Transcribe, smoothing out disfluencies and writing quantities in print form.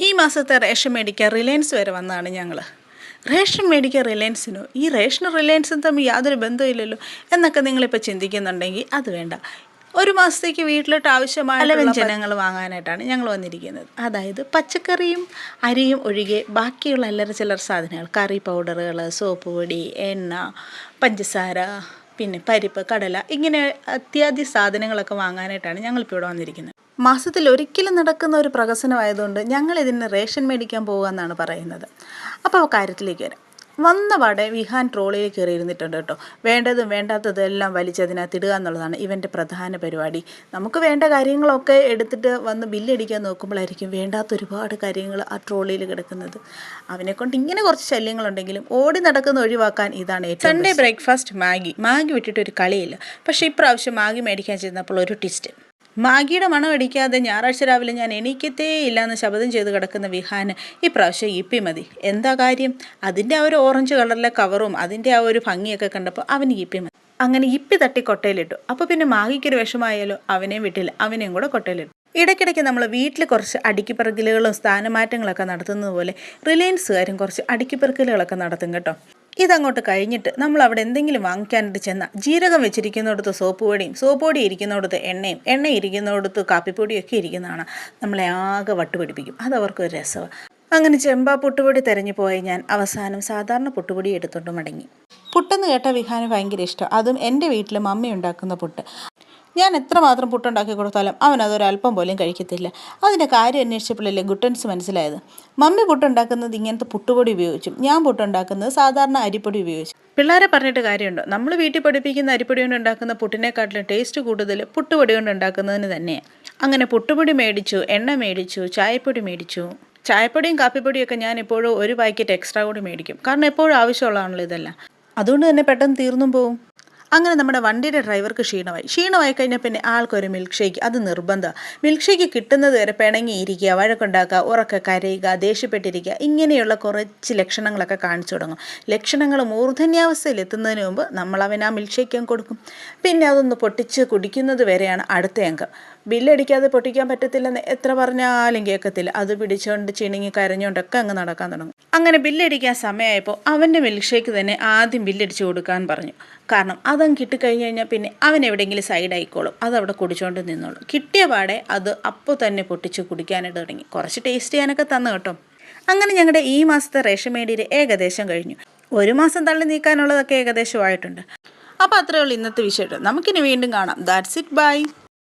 ഈ മാസത്തെ റേഷൻ മേടിക്കാൻ റിലയൻസ് വരെ വന്നതാണ് ഞങ്ങൾ. റേഷൻ മേടിക്കാൻ റിലയൻസിനോ? ഈ റേഷനും റിലയൻസും തമ്മിൽ യാതൊരു ബന്ധമില്ലല്ലോ എന്നൊക്കെ നിങ്ങളിപ്പോൾ ചിന്തിക്കുന്നുണ്ടെങ്കിൽ അത് വേണ്ട. ഒരു മാസത്തേക്ക് വീട്ടിലോട്ട് ആവശ്യമായ വ്യഞ്ജനങ്ങൾ വാങ്ങാനായിട്ടാണ് ഞങ്ങൾ വന്നിരിക്കുന്നത്. അതായത് പച്ചക്കറിയും അരിയും ഒഴികെ ബാക്കിയുള്ള അല്ലറ ചില്ലറ സാധനങ്ങൾ, കറി പൗഡറുകൾ, സോപ്പ് പൊടി, എണ്ണ, പഞ്ചസാര, പിന്നെ പരിപ്പ്, കടല, ഇങ്ങനെ അത്യാവശ്യ സാധനങ്ങളൊക്കെ വാങ്ങാനായിട്ടാണ് ഞങ്ങളിപ്പോൾ ഇവിടെ വന്നിരിക്കുന്നത്. മാസത്തിൽ ഒരിക്കലും നടക്കുന്ന ഒരു പ്രഹസനമായതുകൊണ്ട് ഞങ്ങൾ ഇതിന് റേഷൻ മേടിക്കാൻ പോകുകയെന്നാണ് പറയുന്നത്. അപ്പോൾ കാര്യത്തിലേക്ക് വരാം. വന്നപാടെ വിഹാൻ ട്രോളിയിൽ കയറി ഇരുന്നിട്ടുണ്ട് കേട്ടോ. വേണ്ടതും വേണ്ടാത്തതും എല്ലാം വലിച്ചതിനകത്ത് ഇടുക എന്നുള്ളതാണ് ഇവൻ്റെ പ്രധാന പരിപാടി. നമുക്ക് വേണ്ട കാര്യങ്ങളൊക്കെ എടുത്തിട്ട് വന്ന് ബില്ലടിക്കാൻ നോക്കുമ്പോഴായിരിക്കും വേണ്ടാത്ത ഒരുപാട് കാര്യങ്ങൾ ആ ട്രോളിയിൽ കിടക്കുന്നത്. അവനെക്കൊണ്ട് ഇങ്ങനെ കുറച്ച് ശല്യങ്ങളുണ്ടെങ്കിലും ഓടി നടക്കുന്ന ഒഴിവാക്കാൻ ഇതാണ് ഏറ്റവും. സൺഡേ ബ്രേക്ക്ഫാസ്റ്റ് മാഗി വിട്ടിട്ട് ഒരു കളിയില്ല. പക്ഷേ ഇപ്രാവശ്യം മാഗി മേടിക്കാൻ ചെന്നപ്പോൾ ഒരു ട്വിസ്റ്റ്. മാഗിയുടെ മണം അടിക്കാതെ ഞായറാഴ്ച രാവിലെ ഞാൻ എണീക്കത്തേ ഇല്ലയെന്ന് ശപഥം ചെയ്ത് കിടക്കുന്ന വിഹാന് ഇപ്രാവശ്യം ഇപ്പി മതി. എന്താ കാര്യം? അതിൻ്റെ ആ ഒരു ഓറഞ്ച് കളറിലെ കവറും അതിൻ്റെ ആ ഒരു ഭംഗിയൊക്കെ കണ്ടപ്പോൾ അവന് ഇപ്പി മതി. അങ്ങനെ ഇപ്പി തട്ടി കൊട്ടയിലിട്ടു. അപ്പോൾ പിന്നെ മാഗിക്കൊരു വിഷമായാലോ, അവനെയും വിട്ടില്ല, അവനെയും കൂടെ കൊട്ടയിലിട്ടു. ഇടയ്ക്കിടയ്ക്ക് നമ്മൾ വീട്ടിൽ കുറച്ച് അടുക്കിപ്പറക്കലുകളും സ്ഥാനമാറ്റങ്ങളൊക്കെ നടത്തുന്നത് പോലെ റിലയൻസുകാരും കുറച്ച് അടുക്കിപ്പറക്കലുകളൊക്കെ നടത്തും കേട്ടോ. ഇതങ്ങോട്ട് കഴിഞ്ഞിട്ട് നമ്മൾ അവിടെ എന്തെങ്കിലും വാങ്ങിക്കാനായിട്ട് ചെന്നാൽ ജീരകം വെച്ചിരിക്കുന്നിടത്ത് സോപ്പ് പൊടി ഇരിക്കുന്നിടത്ത് എണ്ണ ഇരിക്കുന്നിടത്ത് കാപ്പിപ്പൊടിയൊക്കെ ഇരിക്കുന്നതാണ് നമ്മളെ ആകെ വട്ടുപിടിപ്പിക്കും. അതവർക്കൊരു രസമാണ്. അങ്ങനെ ചെമ്പാ പുട്ടുപൊടി തിരഞ്ഞു പോയി ഞാൻ അവസാനം സാധാരണ പുട്ടുപൊടി എടുത്തോണ്ട് മടങ്ങി. പുട്ടെന്ന് കേട്ട വിഹാന് ഭയങ്കര ഇഷ്ടം. അതും എൻ്റെ വീട്ടിൽ മമ്മി ഉണ്ടാക്കുന്ന പുട്ട്. ഞാൻ എത്രമാത്രം പുട്ടുണ്ടാക്കി കൊടുത്താലും അവൻ അതൊരല്പം പോലും കഴിക്കത്തില്ല. അതിൻ്റെ കാര്യം അന്വേഷിച്ചപ്പോഴല്ലേ ഗുട്ടൻസ് മനസ്സിലായത്. മമ്മി പുട്ടുണ്ടാക്കുന്നത് ഇങ്ങനത്തെ പുട്ടുപൊടി ഉപയോഗിച്ചും ഞാൻ പുട്ടുണ്ടാക്കുന്നത് സാധാരണ അരിപ്പൊടി ഉപയോഗിച്ചും. പിള്ളേരെ പറഞ്ഞിട്ട് കാര്യമുണ്ടോ? നമ്മൾ വീട്ടിൽ പഠിപ്പിക്കുന്ന അരിപ്പൊടി കൊണ്ട് ഉണ്ടാക്കുന്ന പുട്ടിനെക്കാട്ടിലും ടേസ്റ്റ് കൂടുതൽ പുട്ടുപൊടി കൊണ്ട് ഉണ്ടാക്കുന്നതിന് തന്നെയാണ്. അങ്ങനെ പുട്ടുപൊടി മേടിച്ചു, എണ്ണ മേടിച്ചു, ചായപ്പൊടി മേടിച്ചു. ചായപ്പൊടിയും കാപ്പിപ്പൊടിയൊക്കെ ഞാൻ എപ്പോഴും ഒരു പാക്കറ്റ് എക്സ്ട്രാ കൂടി മേടിക്കും. കാരണം എപ്പോഴും ആവശ്യമുള്ളതാണല്ലോ ഇതെല്ലാം. അതുകൊണ്ട് തന്നെ പെട്ടെന്ന് തീർന്നും പോവും. അങ്ങനെ നമ്മുടെ വണ്ടിയുടെ ഡ്രൈവർക്ക് ക്ഷീണമായി കഴിഞ്ഞാൽ പിന്നെ ആൾക്കൊരു മിൽക്ക് ഷേക്ക്, അത് നിർബന്ധമാണ്. മിൽക്ക് ഷേക്ക് കിട്ടുന്നത് വരെ പിണങ്ങിയിരിക്കുക, വഴക്കുണ്ടാക്കുക, ഉറക്കെ കരയുക, ദേഷ്യപ്പെട്ടിരിക്കുക, ഇങ്ങനെയുള്ള കുറച്ച് ലക്ഷണങ്ങളൊക്കെ കാണിച്ചു തുടങ്ങും. ലക്ഷണങ്ങൾ മൂർധന്യാവസ്ഥയിൽ എത്തുന്നതിന് മുമ്പ് നമ്മൾ ആ മിൽക്ക് ഷേക്ക് കൊടുക്കും. പിന്നെ അതൊന്ന് പൊട്ടിച്ച് കുടിക്കുന്നത് വരെയാണ് അടുത്ത അംഗം. ബില്ലടിക്കാതെ പൊട്ടിക്കാൻ പറ്റത്തില്ലെന്ന് എത്ര പറഞ്ഞാലും കേൾക്കത്തില്ല. അത് പിടിച്ചുകൊണ്ട് ചിണുങ്ങി കരഞ്ഞുകൊണ്ടൊക്കെ അങ്ങ് നടക്കാൻ തുടങ്ങും. അങ്ങനെ ബില്ലടിക്കാൻ സമയമായപ്പോൾ അവൻ്റെ മിൽക്ക് ഷേക്ക് തന്നെ ആദ്യം ബില്ലടിച്ച് കൊടുക്കാൻ പറഞ്ഞു. കാരണം അതങ്ങ് കിട്ടിക്കഴിഞ്ഞ് കഴിഞ്ഞാൽ പിന്നെ അവൻ എവിടെയെങ്കിലും സൈഡായിക്കോളും, അതവിടെ കുടിച്ചുകൊണ്ട് നിന്നോളും. കിട്ടിയ പാടെ അത് അപ്പോൾ തന്നെ പൊട്ടിച്ച് കുടിക്കാനായിട്ട് തുടങ്ങി. കുറച്ച് ടേസ്റ്റ് ചെയ്യാനൊക്കെ തന്നു കേട്ടോ. അങ്ങനെ ഞങ്ങളുടെ ഈ മാസത്തെ റേഷൻ മേടിയിൽ ഏകദേശം കഴിഞ്ഞു. ഒരു മാസം തള്ളി നീക്കാനുള്ളതൊക്കെ ഏകദേശമായിട്ടുണ്ട്. അപ്പോൾ അത്രയേ ഉള്ളൂ ഇന്നത്തെ വിഷയം. നമുക്കിനി വീണ്ടും കാണാം. That's it. ബൈ.